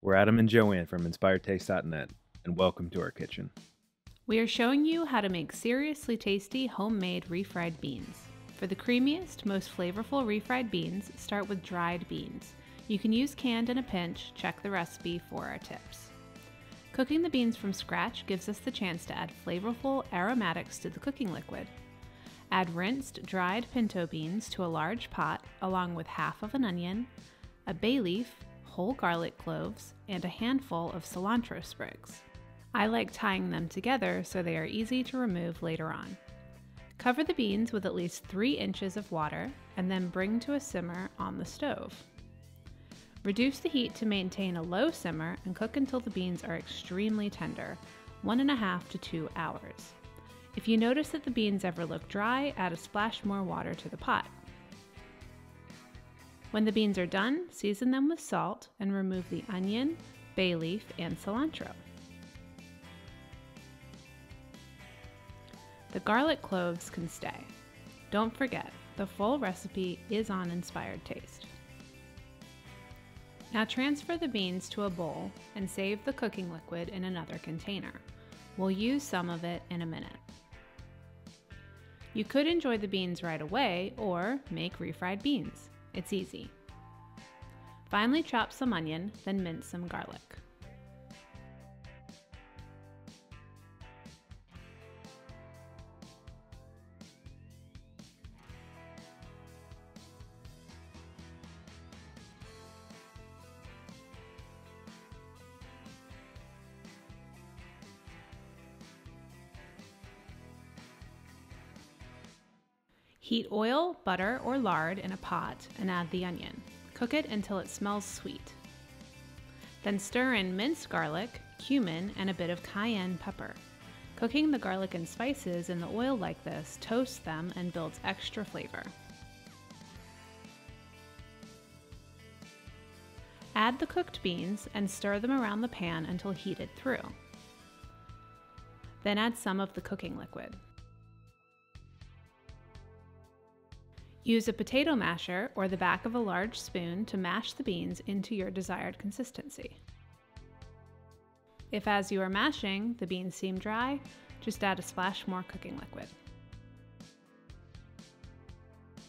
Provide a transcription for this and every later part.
We're Adam and Joanne from InspiredTaste.net, and welcome to our kitchen. We are showing you how to make seriously tasty homemade refried beans. For the creamiest, most flavorful refried beans, start with dried beans. You can use canned in a pinch. Check the recipe for our tips. Cooking the beans from scratch gives us the chance to add flavorful aromatics to the cooking liquid. Add rinsed, dried pinto beans to a large pot along with half of an onion, a bay leaf, whole garlic cloves, and a handful of cilantro sprigs. I like tying them together so they are easy to remove later on. Cover the beans with at least 3 inches of water and then bring to a simmer on the stove. Reduce the heat to maintain a low simmer and cook until the beans are extremely tender, 1.5 to 2 hours. If you notice that the beans ever look dry, add a splash more water to the pot. When the beans are done, season them with salt and remove the onion, bay leaf, and cilantro. The garlic cloves can stay. Don't forget, the full recipe is on Inspired Taste. Now transfer the beans to a bowl and save the cooking liquid in another container. We'll use some of it in a minute. You could enjoy the beans right away or make refried beans. It's easy. Finely chop some onion, then mince some garlic. Heat oil, butter, or lard in a pot and add the onion. Cook it until it smells sweet. Then stir in minced garlic, cumin, and a bit of cayenne pepper. Cooking the garlic and spices in the oil like this toasts them and builds extra flavor. Add the cooked beans and stir them around the pan until heated through. Then add some of the cooking liquid. Use a potato masher or the back of a large spoon to mash the beans into your desired consistency. If as you are mashing, the beans seem dry, just add a splash more cooking liquid.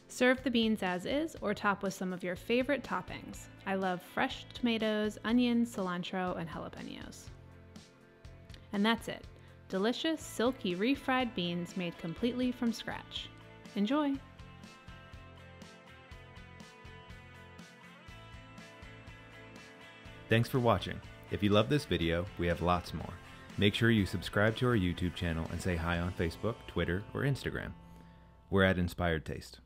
Serve the beans as is or top with some of your favorite toppings. I love fresh tomatoes, onions, cilantro, and jalapenos. And that's it. Delicious, silky refried beans made completely from scratch. Enjoy! Thanks for watching. If you love this video, we have lots more. Make sure you subscribe to our YouTube channel and say hi on Facebook, Twitter, or Instagram. We're at Inspired Taste.